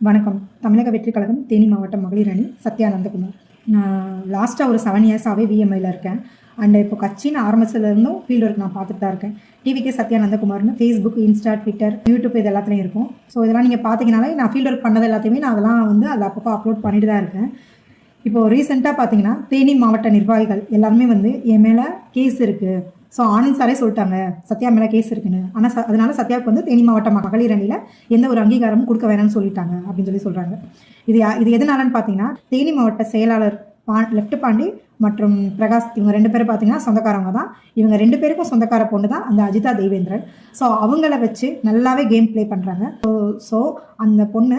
வணக்கம். தமிழக வெற்றிக் கழகம் தேனி மாவட்ட மகளிர் அணி சத்யா நந்தகுமார். நான் லாஸ்ட்டாக ஒரு 7 இயர்ஸாகவே விஎம்ஐயில் இருக்கேன். அண்ட் இப்போ கட்சின்னு ஆரம்பிச்சதுலேருந்தும் ஃபீல்டு ஒர்க் நான் பார்த்துட்டு தான் இருக்கேன். டிவிகே சத்யா நந்தகுமார்னு ஃபேஸ்புக், இன்ஸ்டா, ட்விட்டர், யூடியூப் இது எல்லாத்துலேயும் இருக்கும். ஸோ இதெல்லாம் நீங்கள் பார்த்தீங்கனாலே நான் ஃபீல்டு ஒர்க் பண்ணது எல்லாத்தையுமே நான் அதெல்லாம் வந்து அதில் அப்பப்போ அப்லோட் பண்ணிட்டு தான் இருக்கேன். இப்போது ரீசெண்டாக பார்த்தீங்கன்னா தேனி மாவட்ட நிர்வாகிகள் எல்லாருமே வந்து என் மேலே கேஸ் இருக்குது. ஸோ ஆனந்த் சாரே சொல்லிட்டாங்க சத்யா மேலே கேஸ் இருக்குன்னு. ஆனால் அதனால சத்யாவுக்கு வந்து தேனி மாவட்ட மகளிர் அணியில் எந்த ஒரு அங்கீகாரமும் கொடுக்க வேணாம்னு சொல்லிட்டாங்க அப்படின்னு சொல்லி சொல்கிறாங்க. இது எதனாலன்னு பார்த்தீங்கன்னா தேனி மாவட்ட செயலாளர் லெஃப்ட் பாண்டி மற்றும் பிரகாஷ் இவங்க 2 பேரும் பார்த்தீங்கன்னா சொந்தக்காரவங்க தான். இவங்க 2 பேருக்கும் சொந்தக்கார பொண்ணு தான் அந்த அஜிதா தேவேந்திரன். ஸோ அவங்கள வச்சு நல்லாவே கேம் ப்ளே பண்ணுறாங்க. ஸோ அந்த பொண்ணு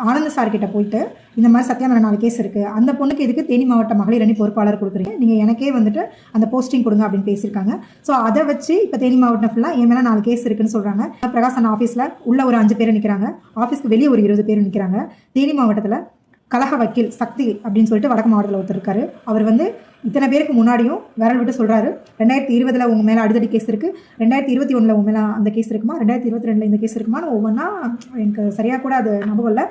ஆனந்த் சார் கிட்ட போயிட்டு இந்த மாதிரி சத்யா மேலே 4 கேஸ் இருக்குது, அந்த பொண்ணுக்கு எதுக்கு தேனி மாவட்ட மகளிர் அணி பொறுப்பாளர் கொடுக்குறீங்க, நீங்கள் எனக்கே வந்துட்டு அந்த போஸ்டிங் கொடுங்க அப்படின்னு பேசியிருக்காங்க. ஸோ அதை வச்சு இப்போ தேனி மாவட்டம் ஃபுல்லாக என் மேலே 4 கேஸ் இருக்குன்னு சொல்கிறாங்க. பிரகாஷ் அண்ணா ஆஃபீஸில் உள்ள ஒரு 5 பேர் நிற்கிறாங்க, ஆஃபீஸ்க்கு வெளியே ஒரு 20 பேர் நிற்கிறாங்க. தேனி மாவட்டத்தில் கழக வக்கீல் சக்தி அப்படின்னு சொல்லிட்டு வடக்கு மாவட்டத்தில் ஒருத்தர் இருக்காரு. அவர் வந்து இத்தனை பேருக்கு முன்னாடியும் விரல் விட்டு சொல்கிறாரு, 2020 உங்கள் மேலே அடிதடி கேஸ் இருக்குது, 2021 உங்கள் மேலே அந்த கேஸ் இருக்குமா, 2022 இந்த கேஸ் இருக்குமான்னு ஒவ்வொன்றா எனக்கு சரியாக கூட அது ஞாபகம் இல்லை,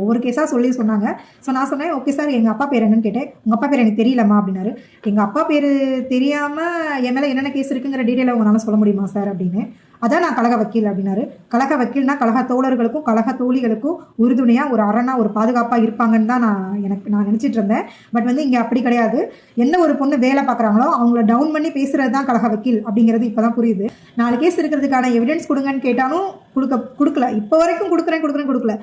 ஒவ்வொரு கேஸாக சொன்னாங்க. ஸோ நான் சொன்னேன், ஓகே சார் எங்கள் அப்பா பேர் என்னன்னு கேட்டேன். உங்கள் அப்பா பேர் எனக்கு தெரியலம்மா அப்படின்னாரு. எங்கள் அப்பா பேர் தெரியாமல் என் மேலே என்னென்ன கேஸ் இருக்குங்கிற டீட்டெயிலை உங்களால் சொல்ல முடியுமா சார் அப்படின்னு. அதான் நான் கழக வக்கீல் அப்படின்னாரு. கழக வக்கீல்னா கழக தோழர்களுக்கும் கழக தோழிகளுக்கும் உறுதுணையாக ஒரு அரணா ஒரு பாதுகாப்பாக இருப்பாங்கன்னு தான் நான் நினச்சிட்டு இருந்தேன். பட் வந்து இங்கே அப்படி கிடையாது. எந்த ஒரு பொண்ணு வேலை பார்க்குறாங்களோ அவங்கள டவுன் பண்ணி பேசுகிறது தான் கழக வக்கீல் அப்படிங்கிறது இப்போ தான் புரியுது. 4 கேஸ் இருக்கிறதுக்கான எவிடன்ஸ் கொடுங்கன்னு கேட்டாலும் கொடுக்கல. இப்போ வரைக்கும் கொடுக்கல.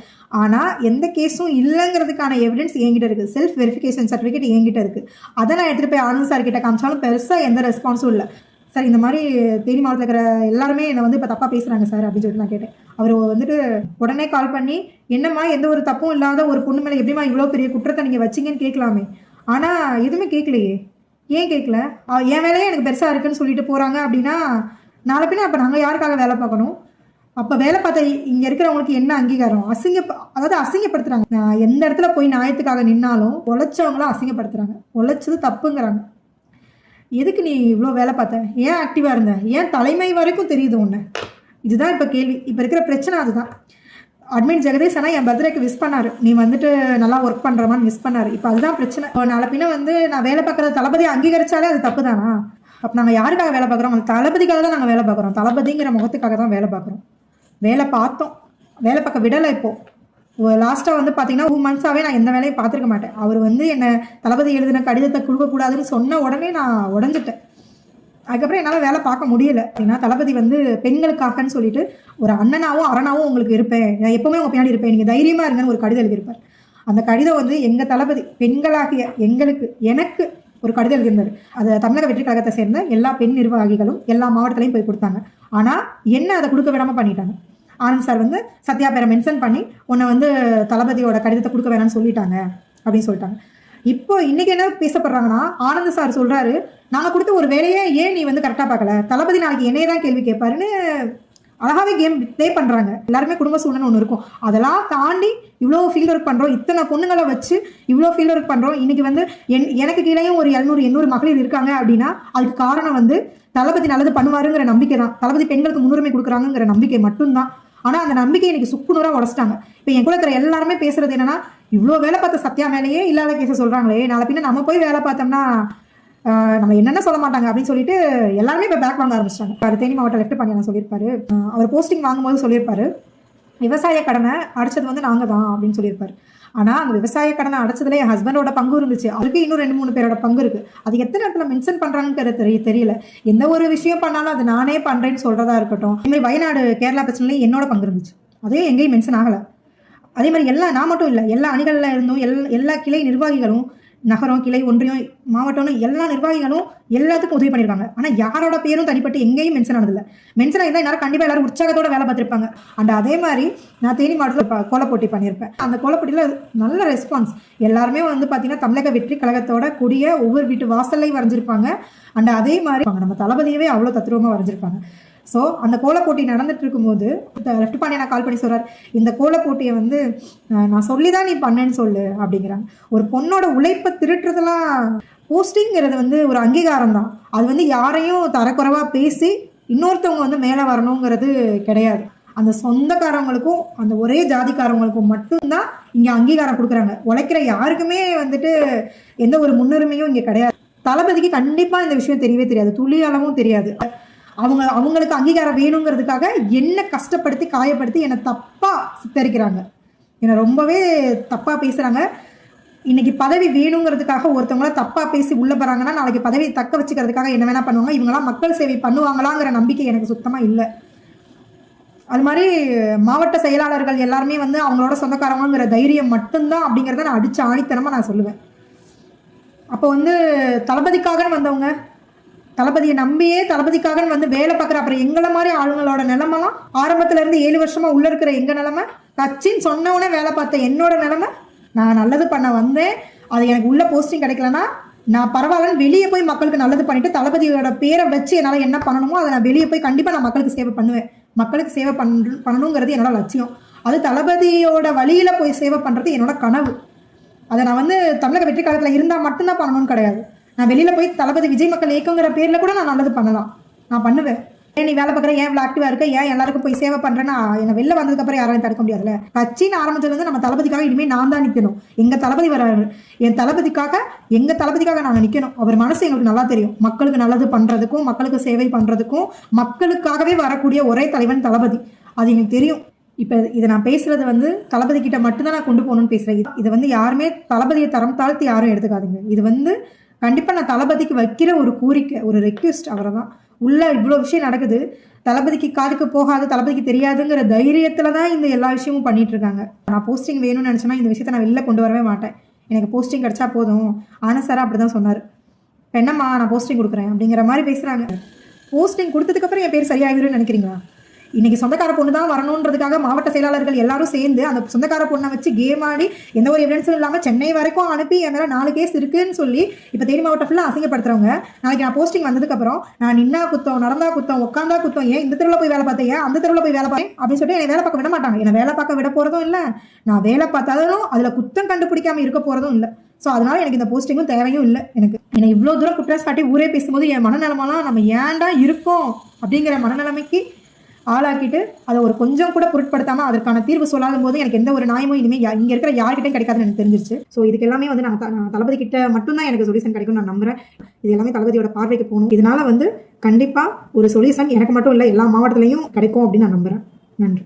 ஆனால் எந்த கேஸும் இல்லைங்கிறதுக்கான எவிடன்ஸ் என்கிட்ட இருக்குது. செல்ஃப் வெரிஃபிகேஷன் சர்டிஃபிகேட் என்கிட்ட இருக்குது. அதை நான் எடுத்துகிட்டு போய் ஆனந்த் சார் கிட்ட காமிச்சாலும் பெருசாக எந்த ரெஸ்பான்ஸும் இல்லை. சார் இந்த மாதிரி தேனி மாவட்டத்தில் இருக்கிற எல்லாருமே என்னை வந்து இப்போ தப்பாக பேசுகிறாங்க சார் அப்படின்னு சொல்லிட்டு நான் கேட்டேன். அவர் வந்துட்டு உடனே கால் பண்ணி, என்னம்மா எந்த ஒரு தப்பும் இல்லாத ஒரு பொண்ணு மேலே எப்படிமா இவ்வளோ பெரிய குற்றத்தை நீங்கள் வச்சிங்கன்னு கேட்கலாமே, ஆனால் எதுவுமே கேட்கலையே. ஏன் கேட்கல? என் வேலையே எனக்கு பெருசாக இருக்குன்னு சொல்லிட்டு போகிறாங்க அப்படின்னா நாளை பின்ன அப்போ நாங்கள் யாருக்காக வேலை பார்க்கணும்? அப்போ வேலை பார்த்த இங்கே இருக்கிறவங்களுக்கு என்ன அங்கீகாரம்? அசிங்கப்படுத்துகிறாங்க. எந்த இடத்துல போய் நியாயத்துக்காக நின்னாலும் உழைச்சவங்களாம் அசிங்கப்படுத்துகிறாங்க. உழைச்சது தப்புங்கிறாங்க. எதுக்கு நீ இவ்வளோ வேலை பார்த்த? ஏன் ஆக்டிவாக இருந்த? ஏன் தலைமை வரைக்கும் தெரியுது ஒன்று? இதுதான் இப்போ கேள்வி. இப்போ இருக்கிற பிரச்சனை அதுதான். அட்மின் ஜெகதீஷ் ஆனால் என் பர்த்டேக்கு விஷ் பண்ணார், நீ வந்துட்டு நல்லா ஒர்க் பண்ணுறமான்னு விஷ் பண்ணார். இப்போ அதுதான் பிரச்சனை. நாளை பின்ன வந்து நான் வேலை பார்க்குறது தளபதி அங்கீகரிச்சாலே அது தப்பு தானா? அப்போ நாங்கள் யாருக்காக வேலை பார்க்குறோம்? அந்த தளபதிக்காக தான் நாங்கள் வேலை பார்க்குறோம். தளபதிங்கிற முகத்துக்காக தான் வேலை பார்க்குறோம். வேலை பார்த்தோம், வேலை பார்க்க விடலை. இப்போது லாஸ்ட்டாக வந்து பார்த்தீங்கன்னா 2 மந்த்ஸாகவே நான் எந்த வேலையும் பார்த்துருக்க மாட்டேன். அவர் வந்து என்னை தளபதி எழுதின கடிதத்தை கொடுக்கக்கூடாதுன்னு சொன்ன உடனே நான் உடஞ்சிட்டேன். அதுக்கப்புறம் என்னால் வேலை பார்க்க முடியலை. ஏன்னா தளபதி வந்து பெண்களுக்காகன்னு சொல்லிட்டு ஒரு அண்ணனாவும் அரணாவும் உங்களுக்கு இருப்பேன், நான் எப்போவுமே உங்கள் பின்னாடி இருப்பேன், நீங்கள் தைரியமாக இருங்கன்னு ஒரு கடிதம் எழுதியிருப்பார். அந்த கடிதம் வந்து எங்கள் தளபதி பெண்களாகிய எனக்கு ஒரு கடிதம் எழுதியிருந்தார். அதை தமிழக வெற்றி கழகத்தை சேர்ந்த எல்லா பெண் நிர்வாகிகளும் எல்லா மாவட்டத்திலையும் போய் கொடுத்தாங்க. ஆனால் என்ன அதை கொடுக்க விடாமல் பண்ணிட்டாங்க. ஆனந்த் சார் வந்து சத்யா பேரை மென்ஷன் பண்ணி உன்னை வந்து தளபதியோட கடிதத்தை கொடுக்க வேணாம்னு சொல்லிட்டாங்க அப்படின்னு சொல்லிட்டாங்க. இப்போ இன்னைக்கு என்ன பேசப்படுறாங்கன்னா, ஆனந்த் சார் சொல்றாரு, நாங்கள் கொடுத்த ஒரு வேலையை ஏன் நீ வந்து கரெக்டாக பார்க்கல, தளபதி நாளைக்கு என்னையே தான் கேள்வி கேட்பாருன்னு அழகாவே கேம் ப்ளே பண்ணுறாங்க. எல்லாருமே குடும்ப சூழ்நிலை ஒன்று இருக்கும். அதெல்லாம் தாண்டி இவ்வளோ ஃபீல்ட் ஒர்க் பண்ணுறோம், இத்தனை பொண்ணுங்களை வச்சு இவ்வளோ ஃபீல்ட் ஒர்க் பண்ணுறோம். இன்னைக்கு வந்து எனக்கு கீழேயும் ஒரு 700-800 மகளிர் இருக்காங்க அப்படின்னா அதுக்கு காரணம் வந்து தளபதி நல்லது பண்ணுவாருங்கிற நம்பிக்கை தான். தளபதி பெண்களுக்கு முன்னுரிமை கொடுக்குறாங்கிற நம்பிக்கை மட்டும்தான். ஆனால் அந்த நம்பிக்கை இன்னைக்கு சுக்குநூறாக உடச்சிட்டாங்க. இப்போ என் கூட இருக்கிற எல்லாருமே பேசுறது என்னன்னா, இவ்வளோ வேலை பார்த்த சத்யா மேலேயே இல்லாத கேஸை சொல்கிறாங்களே, நாளை பின்ன நம்ம போய் வேலை பார்த்தோம்னா நம்ம என்னென்ன சொல்ல மாட்டாங்க அப்படின்னு சொல்லிட்டு எல்லாருமே இப்போ பேக் வாங்க ஆரம்பிச்சிட்டாங்க. தேனி மாவட்ட லெஃப்ட் பாண்டி நான் சொல்லியிருப்பாரு, அவர் போஸ்டிங் வாங்கும்போது சொல்லியிருப்பாரு, விவசாய கடனை அடைச்சது வந்து நாங்கள் தான் அப்படின்னு சொல்லியிருப்பாரு. ஆனால் அந்த விவசாய கடனை அடைச்சதுல என் ஹஸ்பண்டோட பங்கு இருந்துச்சு, அதுக்கு இன்னும் 2-3 பேரோட பங்கு இருக்குது. அது எத்தனை இடத்துல மென்ஷன் பண்ணுறாங்கன்னு தெரியல. எந்த ஒரு விஷயம் பண்ணாலும் அது நானே பண்ணுறேன்னு சொல்கிறதா இருக்கட்டும். இதுமாதிரி வயநாடு கேரளா பிரச்சனைலையும் என்னோட பங்கு இருந்துச்சு, அதே எங்கேயும் மென்ஷன் ஆகலை. அதே மாதிரி நான் மட்டும் இல்லை, எல்லா அணிகளில் இருந்தும் எல்லா கிளை நிர்வாகிகளும், நகரம், கிளை, ஒன்றியம், மாவட்டம்னு எல்லா நிர்வாகிகளும் எல்லாத்துக்கும் உதவி பண்ணியிருக்காங்க. ஆனால் யாரோட பேரும் தனிப்பட்டு எங்கேயும் மென்ஷன் ஆனதில்லை. மென்ஷன் ஆகிருந்தால் எல்லாரும் கண்டிப்பாக எல்லாரும் உற்சாகத்தோட வேலை பார்த்துருப்பாங்க. அண்ட் அதே மாதிரி நான் தேனி மாவட்டத்தில் கோலப்போட்டி பண்ணியிருப்பேன். அந்த கோலப்போட்டியில் நல்ல ரெஸ்பான்ஸ். எல்லாருமே வந்து பார்த்தீங்கன்னா தமிழக வெற்றி கழகத்தோட கூடிய ஒவ்வொரு வீட்டு வாசல்லையும் வரைஞ்சிருப்பாங்க. அண்ட் அதே மாதிரி நம்ம தளபதியவே அவ்வளோ தத்ரூபமாக வரைஞ்சிருப்பாங்க. ஸோ அந்த கோலப்போட்டி நடந்துட்டு இருக்கும்போது லெஃப்ட் பாண்டியை நான் கால் பண்ணி சொல்கிறார், இந்த கோலப்போட்டியை வந்து நான் சொல்லி தான் நீ பண்ணேன்னு சொல்லு அப்படிங்கிறாங்க. ஒரு பொண்ணோட உழைப்பை திருட்டுறதுலாம் போஸ்டிங்கிறது வந்து ஒரு அங்கீகாரம் தான். அது வந்து யாரையும் தரக்குறைவாக பேசி இன்னொருத்தவங்க வந்து மேலே வரணுங்கிறது கிடையாது. அந்த சொந்தக்காரவங்களுக்கும் அந்த ஒரே ஜாதிக்காரவங்களுக்கும் மட்டும்தான் இங்கே அங்கீகாரம் கொடுக்குறாங்க. உழைக்கிற யாருக்குமே வந்துட்டு எந்த ஒரு முன்னுரிமையும் இங்கே கிடையாது. தளபதிக்கு கண்டிப்பாக இந்த விஷயம் தெரியவே தெரியாது, துளி அளவும் தெரியாது. அவங்களுக்கு அங்கீகாரம் வேணுங்கிறதுக்காக என்னை கஷ்டப்படுத்தி காயப்படுத்தி என்னை தப்பாக சித்தரிக்கிறாங்க, என்னை ரொம்பவே தப்பாக பேசுகிறாங்க. இன்னைக்கு பதவி வேணுங்கிறதுக்காக ஒருத்தவங்கள தப்பாக பேசி உள்ளே போகிறாங்கன்னா நாளைக்கு பதவியை தக்க வச்சுக்கிறதுக்காக என்ன வேணால் பண்ணுவாங்க. இவங்களாம் மக்கள் சேவை பண்ணுவாங்களாங்கிற நம்பிக்கை எனக்கு சுத்தமாக இல்லை. அது மாதிரி மாவட்ட செயலாளர்கள் எல்லாருமே வந்து அவங்களோட சொந்தக்காரங்கிற தைரியம் மட்டும்தான் அப்படிங்கிறத நான் அடித்து ஆணித்தனமாக நான் சொல்லுவேன். அப்போ வந்து தளபதிக்காகன்னு வந்தவங்க, தளபதியை நம்பியே தளபதிக்காகன்னு வந்து வேலை பார்க்குற அப்புறம் எங்களை மாதிரி ஆளுங்களோட நிலைமெல்லாம் ஆரம்பத்துலேருந்து 7 வருஷமாக உள்ளே இருக்கிற எங்கள் நிலைமை, கட்சின்னு சொன்னவனே வேலை பார்த்த என்னோட நிலைமை, நான் நல்லது பண்ண வந்தேன், அது எனக்கு உள்ள போஸ்டிங் கிடைக்கலன்னா நான் பரவாயில்லன்னு வெளியே போய் மக்களுக்கு நல்லது பண்ணிட்டு தளபதியோட பேரை வச்சு என்னால் என்ன பண்ணணுமோ அதை நான் வெளியே போய் கண்டிப்பாக நான் மக்களுக்கு சேவை பண்ணுவேன். மக்களுக்கு சேவை பண்ணணுங்கிறது என்னோட லட்சியம். அது தளபதியோட வழியில் போய் சேவை பண்ணுறது என்னோட கனவு. அதை நான் வந்து தமிழக வெற்றி கழகத்தில் இருந்தால் மட்டும்தான் பண்ணணும்னு கிடையாது. நான் வெளியில் போய் தளபதி விஜய் மக்கள் இயக்கங்கிற பேரில் கூட நான் நல்லது பண்ணலாம், நான் பண்ணுவேன். ஏன் நீ வேலை பார்க்குற, ஏன் இவ்வளோ ஆக்டிவாக இருக்க, ஏன் எல்லாருக்கும் போய் சேவை பண்ணுறேன்னா என்னை வெளில வந்ததுக்கப்புறம் யாராலையும் தடுக்க முடியாதுல்ல. கட்சின்னு ஆரம்பிச்சதுலேருந்து நம்ம தளபதிக்காக இனிமேல் நான் தான் நிற்கணும். எங்கள் தளபதி வராரு, என் தளபதிக்காக எங்கள் தளபதிக்காக நாங்கள் நிற்கணும். அவர் மனசு எங்களுக்கு நல்லா தெரியும். மக்களுக்கு நல்லது பண்ணுறதுக்கும் மக்களுக்கு சேவை பண்ணுறதுக்கும் மக்களுக்காகவே வரக்கூடிய ஒரே தலைவன் தளபதி, அது எனக்கு தெரியும். இப்போ இதை நான் பேசுறது வந்து தளபதி கிட்ட மட்டும்தான் நான் கொண்டு போகணும்னு பேசுகிறேன். இதை வந்து யாருமே தளபதியை தரம் தாழ்த்தி யாரும் எடுத்துக்காதீங்க. இது வந்து கண்டிப்பாக நான் தளபதிக்கு வைக்கிற ஒரு கோரிக்கை, ஒரு ரெக்வெஸ்ட். அவரை தான் உள்ள இவ்வளோ விஷயம் நடக்குது, தளபதிக்கு காதுக்கு போகாது, தளபதிக்கு தெரியாதுங்கிற தைரியத்தில் தான் இந்த எல்லா விஷயமும் பண்ணிட்டு இருக்காங்க. நான் போஸ்டிங் வேணும்னு நினச்சேன்னா இந்த விஷயத்தை நான் வெளில கொண்டு வரவே மாட்டேன். எனக்கு போஸ்டிங் கிடைச்சா போதும். ஆனந்த் சார் அப்படி தான் சொன்னார். என்னம்மா நான் போஸ்டிங் கொடுக்குறேன் அப்படிங்கிற மாதிரி பேசுகிறாங்க. போஸ்டிங் கொடுத்ததுக்கப்புறம் என் பேர் சரியாகிடும்னு நினைக்கிறீங்களா? இன்னைக்கு சொந்தக்கார பொண்ணு தான் வரணுன்றதுக்காக மாவட்ட செயலாளர்கள் எல்லாரும் சேர்ந்து அந்த சொந்தக்கார பொண்ணை வச்சு கேம் ஆடி எந்த ஒரு எவிடன்ஸும் இல்லாமல் சென்னை வரைக்கும் அனுப்பி என் மேலே 4 கேஸ் இருக்குன்னு சொல்லி இப்போ தேனி மாவட்டம் ஃபுல்லாக அசிங்கப்படுத்துறவங்க, நாளைக்கு நான் போஸ்டிங் வந்ததுக்கப்புறம் நான் நின்னா குத்தம், நடந்தா குத்தம், உட்காந்தா குத்தம், ஏன் இந்த தெருவில் போய் வேலை பார்த்தேன், ஏன் அந்த தெருவில் போய் வேலை பார்த்தேன் அப்படின்னு சொல்லிட்டு என்னை வேலை பார்க்க விட மாட்டாங்க. என்னை வேலை பார்க்க விட போகிறதும் இல்லை, நான் வேலை பார்த்தாலும் அதில் குத்தம் கண்டுபிடிக்காமல் இருக்க போகிறதும் இல்லை. ஸோ அதனால எனக்கு இந்த போஸ்டிங்கும் தேவையும் இல்லை. என்னை இவ்வளோ தூரம் குற்றம் சாட்டி ஊரே பேசும்போது என் மனநிலைமெல்லாம் நம்ம ஏன்டா இருக்கோம் அப்படிங்கிற மனநிலைமைக்கு ஆளாக்கிட்டு அதை ஒரு கொஞ்சம் கூட பொருட்படுத்தாமல் அதற்கான தீர்வு சொல்லாத போது எனக்கு எந்த ஒரு நியாயமும் இனிமேல் இங்கே இருக்கிற யார்கிட்டையும் கிடைக்காதுன்னு எனக்கு தெரிஞ்சிருச்சு. ஸோ இதுக்கு எல்லாமே வந்து நான் தளபதி கிட்ட மட்டும்தான் எனக்கு சொல்யூஷன் கிடைக்கும் நான் நம்புறேன். இது எல்லாமே தளபதியோட பார்வைக்கு போகணும். இதனால வந்து கண்டிப்பாக ஒரு சொல்யூஷன் எனக்கு மட்டும் இல்லை எல்லா மாவட்டத்திலையும் கிடைக்கும் அப்படின்னு நான் நம்புகிறேன். நன்றி.